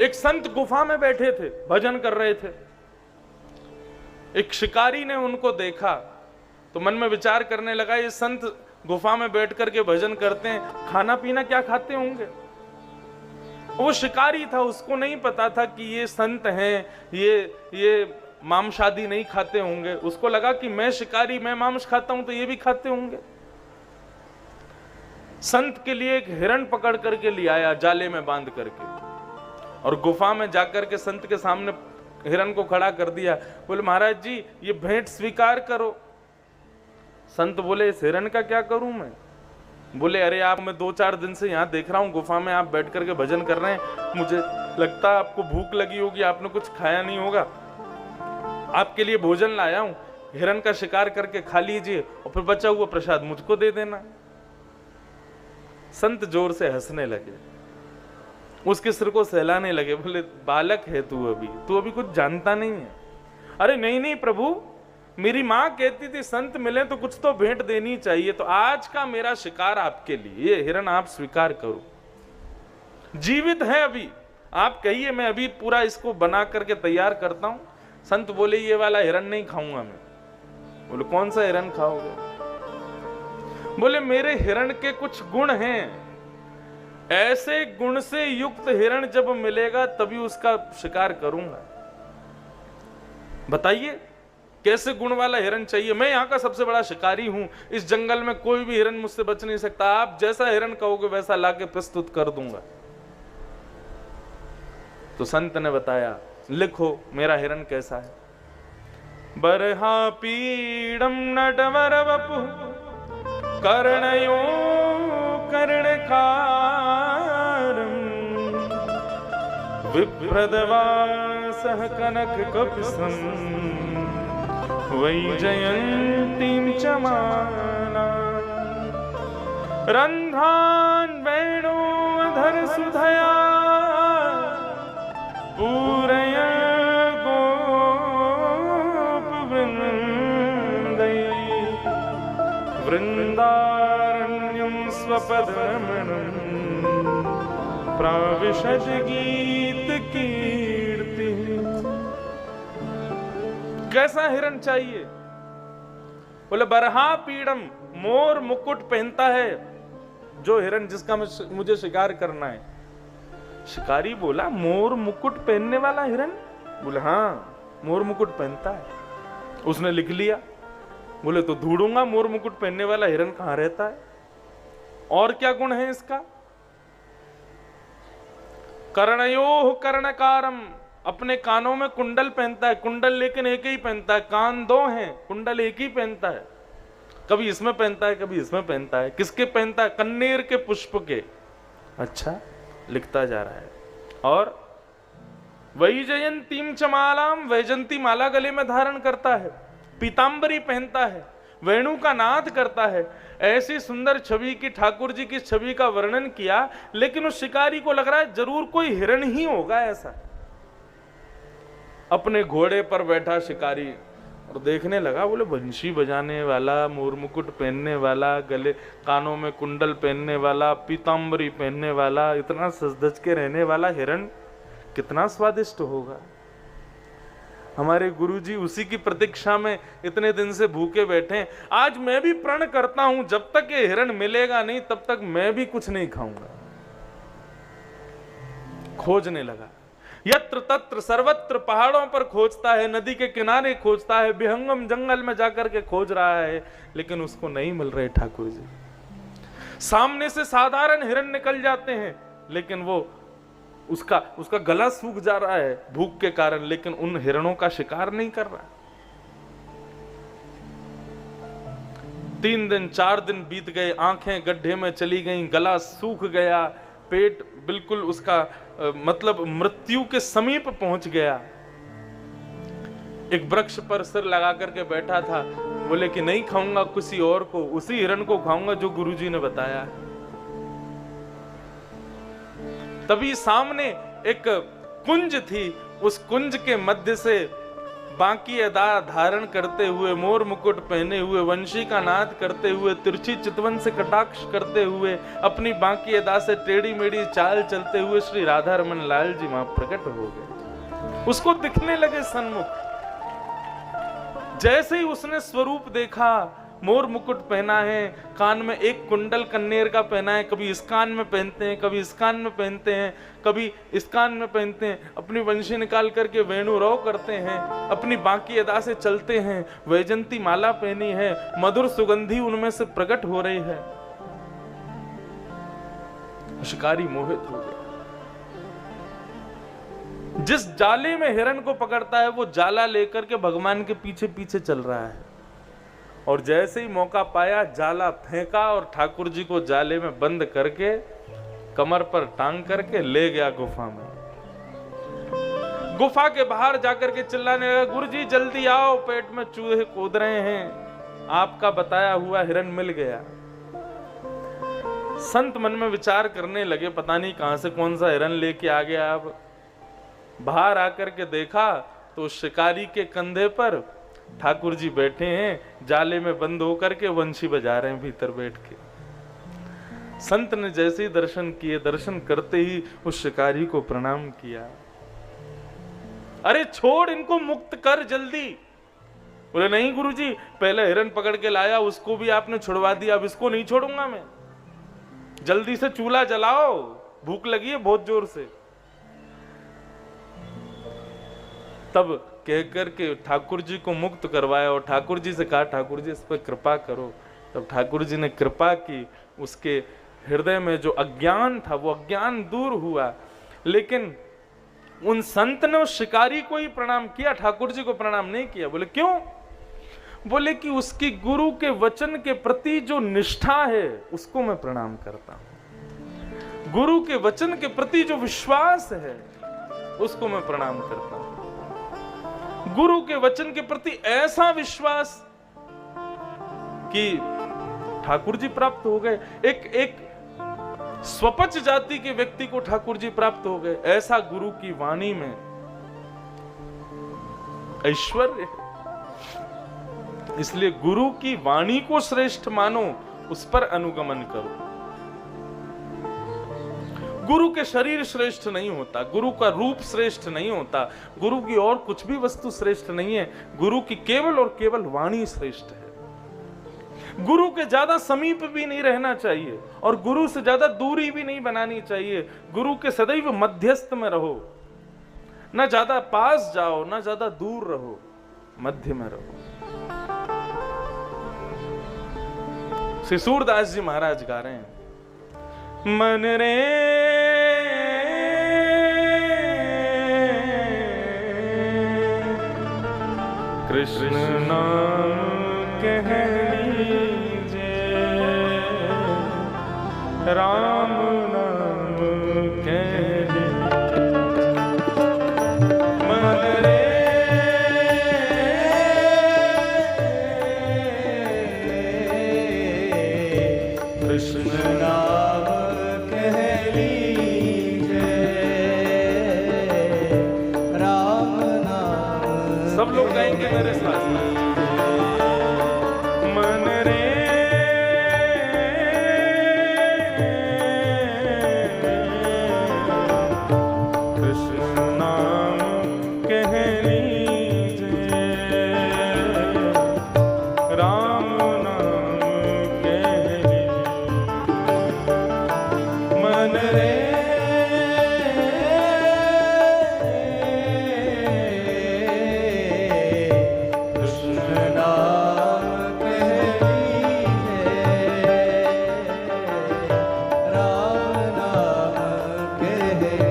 एक संत गुफा में बैठे थे, भजन कर रहे थे। एक शिकारी ने उनको देखा तो मन में विचार करने लगा, ये संत गुफा में बैठ करके भजन करते हैं, खाना पीना क्या खाते होंगे। वो शिकारी था, उसको नहीं पता था कि ये संत हैं, ये मांस आदि नहीं खाते होंगे। उसको लगा कि मैं शिकारी, मैं मांस खाता हूं तो ये भी खाते होंगे। संत के लिए एक हिरण पकड़ करके ले आया, जाले में बांध करके, और गुफा में जाकर के संत के सामने हिरण को खड़ा कर दिया। बोले महाराज जी ये भेंट स्वीकार करो। संत बोले इस हिरण का क्या करूं मैं। बोले अरे आप, मैं 2-4 दिन से यहां देख रहा हूं गुफा में आप बैठ करके भजन कर रहे हैं, मुझे लगता है आपको भूख लगी होगी, आपने कुछ खाया नहीं होगा, आपके लिए भोजन लाया हूं, हिरण का शिकार करके खा लीजिए और फिर बचा हुआ प्रसाद मुझको दे देना। संत जोर से हंसने लगे, उसके सिर को सहलाने लगे। बोले बालक है तू अभी कुछ जानता नहीं है। अरे नहीं नहीं प्रभु, मेरी माँ कहती थी संत मिले तो कुछ तो भेंट देनी चाहिए, तो आज का मेरा शिकार आपके लिए, ये हिरण आप स्वीकार करो। जीवित है अभी, आप कहिए मैं अभी पूरा इसको बना करके तैयार करता हूं। संत बोले ये वाला हिरण नहीं खाऊंगा मैं। बोले कौन सा हिरण खाओगे। बोले मेरे हिरण के कुछ गुण हैं, ऐसे गुण से युक्त हिरण जब मिलेगा तभी उसका शिकार करूंगा। बताइए कैसे गुण वाला हिरण चाहिए। मैं यहाँ का सबसे बड़ा शिकारी हूं, इस जंगल में कोई भी हिरण मुझसे बच नहीं सकता, आप जैसा हिरण कहोगे वैसा लाके प्रस्तुत कर दूंगा। तो संत ने बताया लिखो मेरा हिरण कैसा है। बरहा पीड़म नटवर वपु कर्णयो कर्णकारम विप्रदवासः कनक कपिसं वैजयन्तीं च माला रन्ध्रान् वेणोधर सुधया पूरय गोपवृन्दै वृन्दारण्यं स्वपदरमणं प्राविशद गीत कीर्ति। कैसा हिरण चाहिए। बोले बरहा पीड़म, मोर मुकुट पहनता है जो हिरण जिसका मुझे शिकार करना है। शिकारी बोला मोर मुकुट पहनने वाला हिरण। बोले हाँ मोर मुकुट पहनता है। उसने लिख लिया। बोले तो ढूंढूंगा मोर मुकुट पहनने वाला हिरण कहां रहता है, और क्या गुण है इसका। कर्णयोः कर्णकारम, अपने कानों में कुंडल पहनता है, कुंडल लेकिन एक ही पहनता है, कान 2 हैं, कुंडल एक ही पहनता है, कभी इसमें पहनता है कभी इसमें पहनता है। किसके पहनता है, कन्नेर के पुष्प के। अच्छा लिखता जा रहा है। और वैजयंतीम च मालाम, वैजंती माला गले में धारण करता है, पीतांबरी पहनता है, वेणु का नाद करता है। ऐसी सुंदर छवि की, ठाकुर जी की छवि का वर्णन किया, लेकिन उस शिकारी को लग रहा है जरूर कोई हिरण ही होगा ऐसा। अपने घोड़े पर बैठा शिकारी और देखने लगा। बोले बंशी बजाने वाला, मोर मुकुट पहनने वाला, गले कानों में कुंडल पहनने वाला, पीतांबरी पहनने वाला, इतना सज-धज के रहने वाला हिरण कितना स्वादिष्ट होगा। हमारे गुरुजी उसी की प्रतीक्षा में इतने दिन से भूखे बैठे। आज मैं भी प्रण करता हूं जब तक ये हिरण मिलेगा नहीं तब तक मैं भी कुछ नहीं खाऊंगा। खोजने लगा, यत्र तत्र सर्वत्र, पहाड़ों पर खोजता है, नदी के किनारे खोजता है, विहंगम जंगल में जाकर के खोज रहा है, लेकिन उसको नहीं मिल रहे ठाकुर जी। सामने से साधारण हिरण निकल जाते हैं, लेकिन वो उसका गला सूख जा रहा है भूख के कारण, लेकिन उन हिरणों का शिकार नहीं कर रहा। 3 दिन 4 दिन बीत गए, आंखें गड्ढे में चली गईं, गला सूख गया, पेट बिल्कुल उसका मतलब मृत्यु के समीप पहुंच गया। एक वृक्ष पर सिर लगा करके बैठा था। बोले कि नहीं खाऊंगा किसी और को, उसी हिरण को खाऊंगा जो गुरुजी ने बताया। तभी सामने एक कुंज थी, उस कुंज के मध्य से बांकी अदा धारण करते हुए, मोर मुकुट पहने हुए, वंशी का नाद करते हुए, तिरछी चितवन से कटाक्ष करते हुए, अपनी बांकी अदा से टेढ़ी मेढ़ी चाल चलते हुए श्री राधा रमन लाल जी वहां प्रकट हो गए। उसको दिखने लगे सन्मुख। जैसे ही उसने स्वरूप देखा, मोर मुकुट पहना है, कान में एक कुंडल कन्नेर का पहना है, कभी इस कान में पहनते हैं, कभी इस कान में पहनते हैं, कभी इस कान में पहनते हैं, अपनी वंशी निकाल करके वेणु रव करते हैं, अपनी बांकी अदा से चलते हैं, वैजंती माला पहनी है, मधुर सुगंधी उनमें से प्रकट हो रही है। शिकारी मोहित हो गया। जिस जाले में हिरण को पकड़ता है वो जाला लेकर के भगवान के पीछे पीछे चल रहा है, और जैसे ही मौका पाया जाला फेंका और ठाकुर जी को जाले में बंद करके कमर पर टांग करके ले गया गुफा में। गुफा के बाहर जाकर के चिल्लाने लगा, गुरुजी जल्दी आओ, पेट में चूहे कूद रहे हैं, आपका बताया हुआ हिरण मिल गया। संत मन में विचार करने लगे, पता नहीं कहां से कौन सा हिरण लेके आ गया। अब बाहर आकर के देखा तो शिकारी के कंधे पर ठाकुर जी बैठे हैं, जाले में बंद होकर के वंशी बजा रहे हैं भीतर बैठ के। संत ने जैसे ही दर्शन किए, दर्शन करते ही उस शिकारी को प्रणाम किया। अरे छोड़ इनको, मुक्त कर जल्दी। बोले नहीं गुरुजी, पहले हिरण पकड़ के लाया, उसको भी आपने छुड़वा दिया, अब इसको नहीं छोड़ूंगा मैं। जल्दी से चूल्हा जलाओ, भूख लगी है बहुत जोर से। तब कहकर के ठाकुर जी को मुक्त करवाया और ठाकुर जी से कहा, ठाकुर जी इस पर कृपा करो। तब ठाकुर जी ने कृपा की, उसके हृदय में जो अज्ञान था वो अज्ञान दूर हुआ। लेकिन उन संत ने उस शिकारी को ही प्रणाम किया, ठाकुर जी को प्रणाम नहीं किया। बोले क्यों? बोले कि उसकी गुरु के वचन के प्रति जो निष्ठा है उसको मैं प्रणाम करता हूं, गुरु के वचन के प्रति जो विश्वास है उसको मैं प्रणाम करता हूं। गुरु के वचन के प्रति ऐसा विश्वास कि ठाकुर जी प्राप्त हो गए। एक स्वपच जाति के व्यक्ति को ठाकुर जी प्राप्त हो गए। ऐसा गुरु की वाणी में ऐश्वर्य है। इसलिए गुरु की वाणी को श्रेष्ठ मानो, उस पर अनुगमन करो। गुरु के शरीर श्रेष्ठ नहीं होता, गुरु का रूप श्रेष्ठ नहीं होता, गुरु की और कुछ भी वस्तु श्रेष्ठ नहीं है। गुरु की केवल और केवल वाणी श्रेष्ठ है। गुरु के ज्यादा समीप भी नहीं रहना चाहिए और गुरु से ज्यादा दूरी भी नहीं बनानी चाहिए। गुरु के सदैव मध्यस्थ में रहो, ना ज्यादा पास जाओ ना ज्यादा दूर रहो, मध्य में रहो। श्री सूरदास जी महाराज गा रहे हैं, मन रे कृष्ण नाम कह लीजे, राम नाम कह लीजे। मन रे कृष्ण नाम कह लीजे, राम नाम। सब लोग गाएंगे मेरे साथ। मन रे कृष्ण नाम कह लीजे, राम नाम कह लीजे। मन रे राम नाम कह